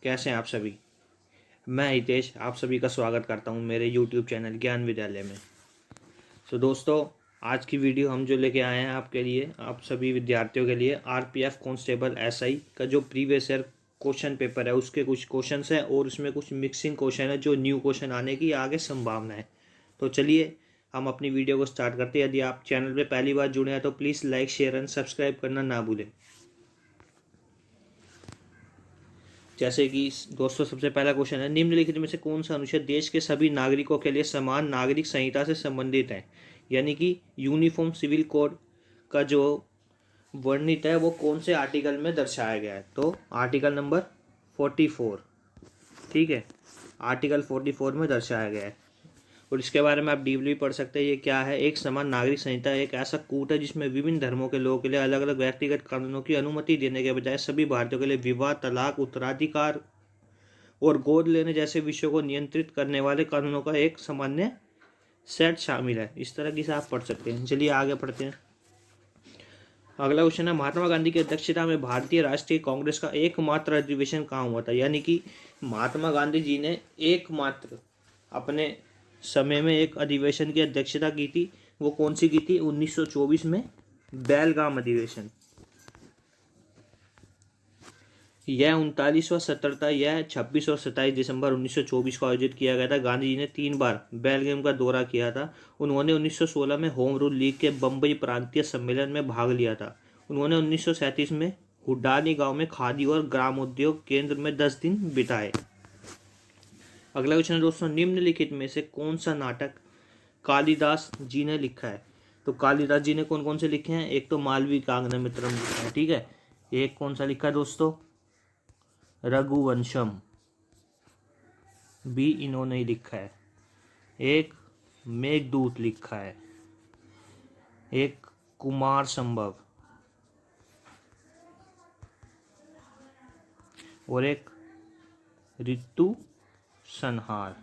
कैसे हैं आप सभी। मैं हितेश आप सभी का स्वागत करता हूं मेरे YouTube चैनल ज्ञान विद्यालय में। दोस्तों, आज की वीडियो हम जो लेके आए हैं आपके लिए, आप सभी विद्यार्थियों के लिए, आरपीएफ कांस्टेबल एसआई का जो प्रीवियस ईयर क्वेश्चन पेपर है उसके कुछ क्वेश्चंस हैं और उसमें कुछ मिक्सिंग क्वेश्चन है जो न्यू क्वेश्चन आने की आगे संभावना है। तो चलिए हम अपनी वीडियो को स्टार्ट करते हैं। यदि आप चैनल पर पहली बार जुड़े हैं तो please like share and subscribe करना ना भूलें। जैसे कि दोस्तों, सबसे पहला क्वेश्चन है, निम्नलिखित में से कौन सा अनुच्छेद देश के सभी नागरिकों के लिए समान नागरिक संहिता से संबंधित है। यानी कि यूनिफॉर्म सिविल कोड का जो वर्णित है वो कौन से आर्टिकल में दर्शाया गया है। तो आर्टिकल नंबर 44, ठीक है, आर्टिकल 44 में दर्शाया गया है। और इसके बारे में आप डीपली पढ़ सकते हैं। ये क्या है? एक समान नागरिक संहिता एक ऐसा कूट है जिसमें विभिन्न धर्मों के लोगों के लिए अलग अलग व्यक्तिगत कानूनों की अनुमति देने के बजाय सभी भारतीयों के लिए विवाह, तलाक, उत्तराधिकार और गोद लेने जैसे विषयों को नियंत्रित करने वाले कानूनों का एक सामान्य सेट शामिल है। इस तरह की से आप पढ़ सकते हैं। चलिए आगे पढ़ते हैं। अगला क्वेश्चन है, महात्मा गांधी की अध्यक्षता में भारतीय राष्ट्रीय कांग्रेस का एकमात्र अधिवेशन कहाँ हुआ था। यानी कि महात्मा गांधी जी ने एकमात्र अपने समय में एक अधिवेशन की अध्यक्षता की थी। वो कौन सी की थी? 1924 में बेलगाम अधिवेशन। यह 39वां सत्र था। यह 26 और 27 दिसंबर 1924 को आयोजित किया गया था। गांधी जी ने 3 बार बेलगाम का दौरा किया था। उन्होंने 1916 में होम रूल लीग के बम्बई प्रांतीय सम्मेलन में भाग लिया था। उन्होंने 1937 में हुड्डानी गांव में खादी और ग्रामोद्योग केंद्र में 10 दिन बिताए। अगला क्वेश्चन है दोस्तों, निम्नलिखित में से कौन सा नाटक कालिदास जी ने लिखा है। तो कालिदास जी ने कौन कौन से लिखे हैं? एक तो मालवी कांगनमित्रम लिखा है, ठीक है। एक कौन सा लिखा है दोस्तों? रघुवंशम भी इन्होंने ही लिखा है। एक मेघदूत लिखा है। एक कुमार संभव और एक ऋतु संहार।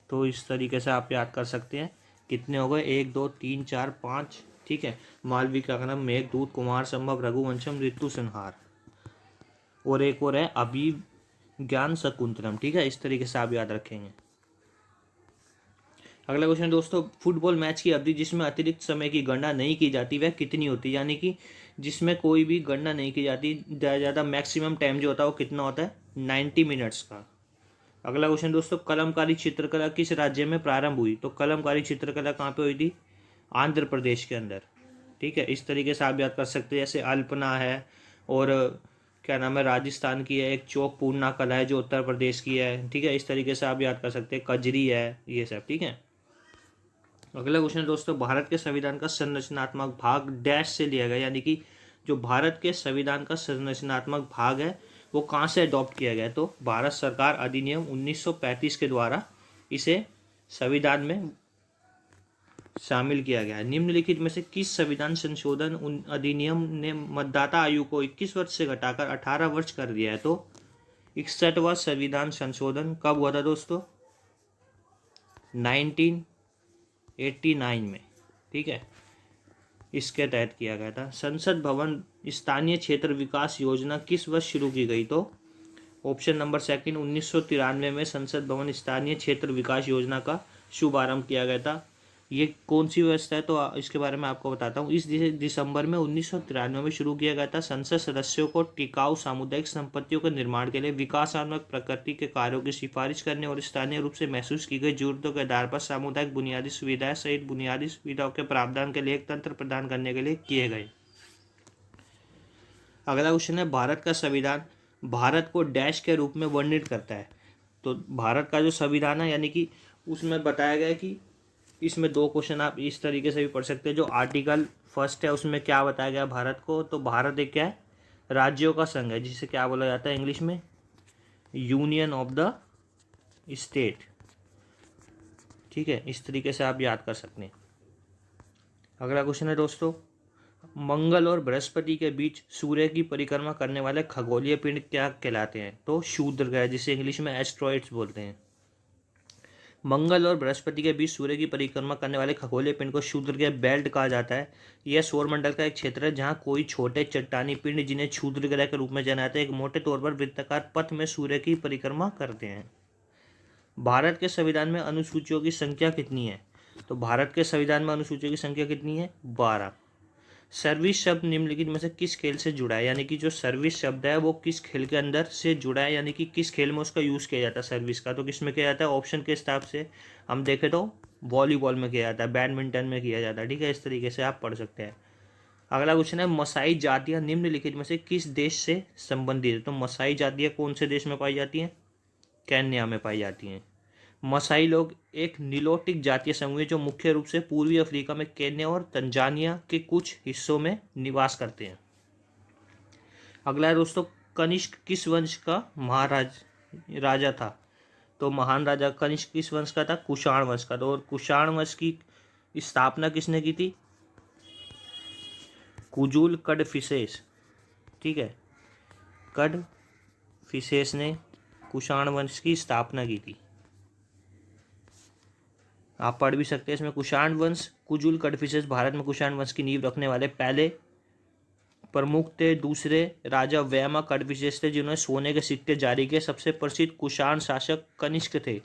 तो इस तरीके से आप याद कर सकते हैं। कितने हो गए? 1 2 3 4 5, ठीक है। मालवी कांगनम, मेघदूत, कुमार संभव, रघुवंशम, ऋतु संहार और एक और है अभिज्ञान शकुंतलम, ठीक है। इस तरीके से आप याद रखेंगे। अगला क्वेश्चन दोस्तों, फुटबॉल मैच की अवधि जिसमें अतिरिक्त समय की गणना नहीं की जाती वह कितनी होती है। यानी कि जिसमें कोई भी गणना नहीं की जाती, ज़्यादा मैक्सिमम टाइम जो होता है वो कितना होता है? 90 मिनट्स का। अगला क्वेश्चन दोस्तों, कलमकारी चित्रकला किस राज्य में प्रारंभ हुई। तो कलमकारी चित्रकला कहाँ पे हुई थी? आंध्र प्रदेश के अंदर, ठीक है। इस तरीके से आप याद कर सकते हैं। जैसे अल्पना है और क्या नाम है, राजस्थान की है। एक चौक पूर्णा कला है जो उत्तर प्रदेश की है, ठीक है। इस तरीके से आप याद कर सकते हैं। कजरी है, ये सब, ठीक है। अगला क्वेश्चन दोस्तों, भारत के संविधान का संरचनात्मक भाग डैश से लिया गया। यानी कि जो भारत के संविधान का संरचनात्मक भाग है वो कहाँ से अडॉप्ट किया गया है। तो भारत सरकार अधिनियम 1935 के द्वारा इसे संविधान में शामिल किया गया है। निम्नलिखित में से किस संविधान संशोधन अधिनियम ने मतदाता आयु को 21 वर्ष से घटाकर 18 वर्ष कर दिया है। तो 61वां संविधान संशोधन कब हुआ था दोस्तों? 1989 में, ठीक है। इसके तहत किया गया था। संसद भवन स्थानीय क्षेत्र विकास योजना किस वर्ष शुरू की गई। तो ऑप्शन नंबर सेकंड, 1993 में संसद भवन स्थानीय क्षेत्र विकास योजना का शुभारंभ किया गया था। ये कौन सी व्यवस्था है? तो इसके बारे में आपको बताता हूँ। इस दिसंबर में 1993 में शुरू किया गया था। संसद सदस्यों को टिकाऊ सामुदायिक संपत्तियों के निर्माण के लिए विकासात्मक प्रकृति के कार्यों की सिफारिश करने और स्थानीय रूप से महसूस की गई जरूरतों के आधार पर सामुदायिक बुनियादी सुविधाएं सहित बुनियादी सुविधाओं के प्रावधान के लिए एक तंत्र प्रदान करने के लिए किए गए। अगला क्वेश्चन है, भारत का संविधान भारत को डैश के रूप में वर्णित करता है। तो भारत का जो संविधान है, यानी कि उसमें बताया गया है कि इसमें 2 क्वेश्चन आप इस तरीके से भी पढ़ सकते हैं। जो आर्टिकल फर्स्ट है उसमें क्या बताया गया भारत को। तो भारत एक क्या है? राज्यों का संघ है, जिसे क्या बोला जाता है इंग्लिश में? यूनियन ऑफ द स्टेट, ठीक है। इस तरीके से आप याद कर सकते हैं। अगला क्वेश्चन है दोस्तों, मंगल और बृहस्पति के बीच सूर्य की परिक्रमा करने वाले खगोलीय पिंड क्या कहलाते हैं। तो क्षुद्र ग्रह, जिसे इंग्लिश में एस्ट्रॉइड्स बोलते हैं। मंगल और बृहस्पति के बीच सूर्य की परिक्रमा करने वाले खगोलीय पिंड को क्षुद्र के बेल्ट कहा जाता है। यह सौरमंडल का एक क्षेत्र है जहां कोई छोटे चट्टानी पिंड, जिन्हें क्षुद्र ग्रह के रूप में जाना जाता है, एक मोटे तौर पर वृत्ताकार पथ में सूर्य की परिक्रमा करते हैं। भारत के संविधान में अनुसूचियों की संख्या कितनी है? तो भारत के संविधान में अनुसूचियों की संख्या कितनी है? 12। सर्विस शब्द निम्नलिखित में से किस खेल से जुड़ा है? यानी कि जो सर्विस शब्द है वो किस खेल के अंदर से जुड़ा है, यानी कि किस खेल में उसका यूज़ किया जाता है सर्विस का? तो किस में किया जाता है? ऑप्शन के हिसाब से हम देखें तो वॉलीबॉल में किया जाता है, बैडमिंटन में किया जाता है। ठीक है, इस तरीके से आप पढ़ सकते हैं। अगला क्वेश्चन है, मसाई जातियाँ निम्नलिखित में से किस देश से संबंधित है? तो मसाई जातियाँ कौन से देश में पाई जाती हैं? केन्या में पाई जाती हैं। मसाई लोग एक निलोटिक जातीय समूह है जो मुख्य रूप से पूर्वी अफ्रीका में केन्या और तंजानिया के कुछ हिस्सों में निवास करते हैं। अगला है दोस्तों, कनिष्क किस वंश का राजा था? तो महान राजा कनिष्क किस वंश का था? कुषाण वंश का। तो और कुषाण वंश की स्थापना किसने की थी? कुजुल कडफिसेस। ठीक है, कडफिसेस ने कुषाण वंश की स्थापना की थी। आप पढ़ भी सकते हैं इसमें। कुषाण वंश, कुजुल कडफिसेस भारत में कुषाण वंश की नींव रखने वाले पहले प्रमुख थे। दूसरे राजा वैमा कडफिसेस थे जिन्होंने सोने के सिक्के जारी किए। सबसे प्रसिद्ध कुषाण शासक कनिष्क थे।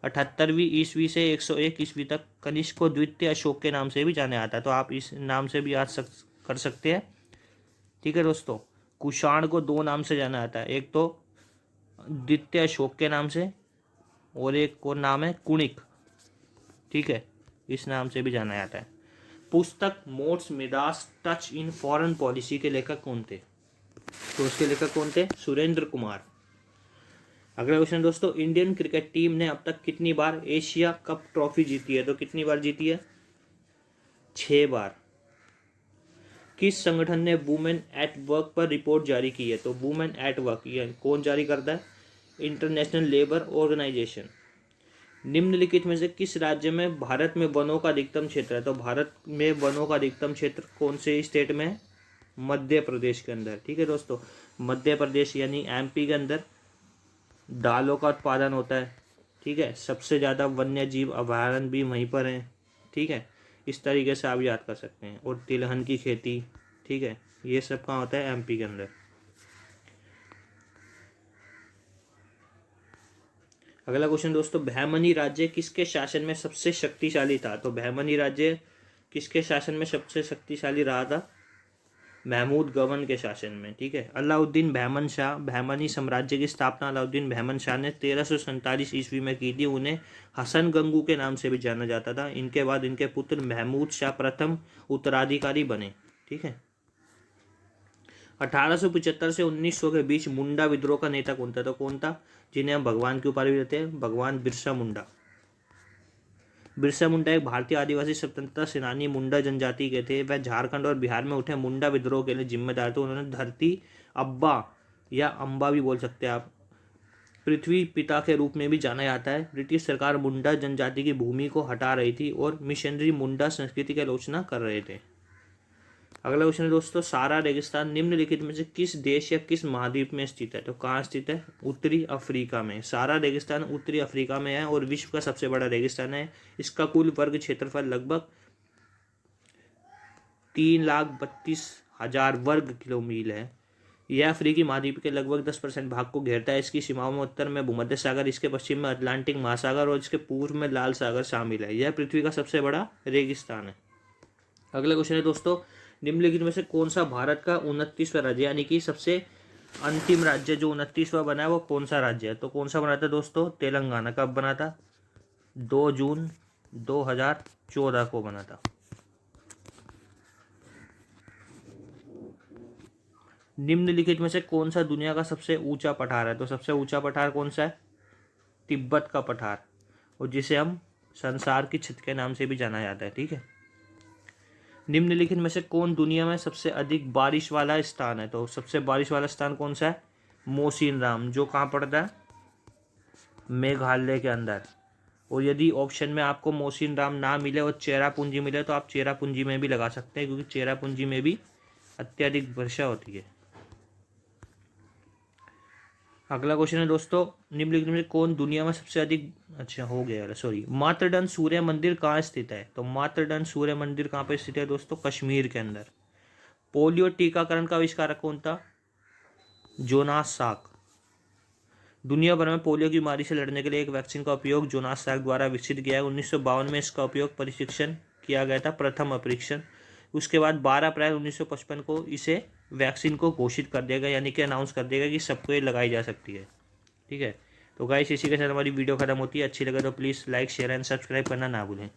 78वीं ईस्वी से 101 ईस्वी तक कनिष्क को द्वितीय अशोक के नाम से भी जाना जाता है। तो आप इस नाम से भी याद कर सकते हैं। ठीक है दोस्तों, कुषाण को दो नाम से जाना जाता है, एक तो द्वितीय अशोक के नाम से और एक और नाम है कुणिक। ठीक है, इस नाम से भी जाना जाता है। पुस्तक Modi's Midas touch in foreign policy के लेखक कौन थे? तो उसके लेखक कौन थे? सुरेंद्र कुमार। अगला क्वेश्चन दोस्तों, इंडियन क्रिकेट टीम ने अब तक कितनी बार एशिया कप ट्रॉफी जीती है? तो कितनी बार जीती है? 6 बार। किस संगठन ने वुमेन एट वर्क पर रिपोर्ट जारी की है? तो वुमेन एट वर्क ये कौन जारी करता है? International Labour Organization. निम्नलिखित में से किस राज्य में भारत में वनों का अधिकतम क्षेत्र है? तो भारत में वनों का अधिकतम क्षेत्र कौन से स्टेट में है? मध्य प्रदेश के अंदर। ठीक है दोस्तों, मध्य प्रदेश यानी एमपी के अंदर दालों का उत्पादन होता है। ठीक है, सबसे ज़्यादा वन्य जीव अभयारण्य भी वहीं पर हैं। ठीक है, इस तरीके से आप याद कर सकते हैं। और तिलहन की खेती, ठीक है, ये सब कहाँ होता है? एमपी के अंदर। अगला क्वेश्चन दोस्तों, बहमनी राज्य किसके शासन में सबसे शक्तिशाली था? तो बहमनी राज्य किसके शासन में सबसे शक्तिशाली रहा था? महमूद गवन के शासन में। ठीक है, अलाउद्दीन बहमन शाह, बहमनी साम्राज्य की स्थापना अलाउद्दीन बहमन शाह ने 1347 ईस्वी में की थी। उन्हें हसन गंगू के नाम से भी जाना जाता था। इनके बाद इनके पुत्र महमूद शाह प्रथम उत्तराधिकारी बने। ठीक है, 1875 से 1900 के बीच मुंडा विद्रोह का नेता कौन था? तो कौन था? जिन्हें हम भगवान की उपाधि देते हैं, भगवान बिरसा मुंडा। बिरसा मुंडा एक भारतीय आदिवासी स्वतंत्रता सेनानी मुंडा जनजाति के थे। वह झारखंड और बिहार में उठे मुंडा विद्रोह के लिए जिम्मेदार थे। उन्होंने धरती अब्बा या अम्बा भी बोल सकते हैं आप, पृथ्वी पिता के रूप में भी जाना जाता है। ब्रिटिश सरकार मुंडा जनजाति की भूमि को हटा रही थी और मिशनरी मुंडा संस्कृति की आलोचना कर रहे थे। अगला क्वेश्चन है दोस्तों, सारा रेगिस्तान निम्नलिखित में से किस देश या किस महाद्वीप में स्थित है? तो कहाँ स्थित है? उत्तरी अफ्रीका में। सारा रेगिस्तान उत्तरी अफ्रीका में है और विश्व का सबसे बड़ा रेगिस्तान है। इसका कुल वर्ग क्षेत्रफल लगभग 3,32,000 वर्ग किलोमील है। यह अफ्रीकी महाद्वीप के लगभग 10% भाग को घेरता है। इसकी सीमाओं में उत्तर में भूमध्य सागर, इसके पश्चिम में अटलांटिक महासागर और इसके पूर्व में लाल सागर शामिल है। यह पृथ्वी का सबसे बड़ा रेगिस्तान है। अगला क्वेश्चन है दोस्तों, निम्नलिखित में से कौन सा भारत का 29वां राज्य, यानी कि सबसे अंतिम राज्य जो 29वां बना है वो कौन सा राज्य है? तो कौन सा बना था दोस्तों? तेलंगाना। कब बना था? 2 जून 2014 को बना था। निम्नलिखित में से कौन सा दुनिया का सबसे ऊंचा पठार है? तो सबसे ऊंचा पठार कौन सा है? तिब्बत का पठार, और जिसे हम संसार की छत के नाम से भी जाना जाता है। ठीक है, निम्नलिखित में से कौन दुनिया में सबसे अधिक बारिश वाला स्थान है? तो सबसे बारिश वाला स्थान कौन सा है? मोसिनराम, जो कहाँ पड़ता है? मेघालय के अंदर। और यदि ऑप्शन में आपको मोसिनराम ना मिले और चेरापूंजी मिले तो आप चेरापूंजी में भी लगा सकते हैं, क्योंकि चेरापूंजी में भी अत्यधिक वर्षा होती है। अगला क्वेश्चन है दोस्तों, निम्नलिखित में से कौन दुनिया में सबसे अधिक, अच्छा हो गया यार सॉरी, मातृदंड सूर्य मंदिर कहाँ स्थित है? तो मातृदंड सूर्य मंदिर कहाँ पे स्थित है दोस्तों? कश्मीर के अंदर। पोलियो टीकाकरण का आविष्कारक कौन था? जोनास साक। दुनिया भर में पोलियो की बीमारी से लड़ने के लिए एक वैक्सीन का उपयोग जोनास साक द्वारा विकसित किया है। 1952 में इसका उपयोग परीक्षण किया गया था, प्रथम परीक्षण। उसके बाद 12 अप्रैल 1955 को इसे वैक्सीन को घोषित कर दिया गया, यानी कि अनाउंस कर दिया गया कि सबको ये लगाई जा सकती है। ठीक है, तो गाइस इसी के साथ हमारी वीडियो खत्म होती है। अच्छी लगे तो please like share and subscribe करना ना भूलें।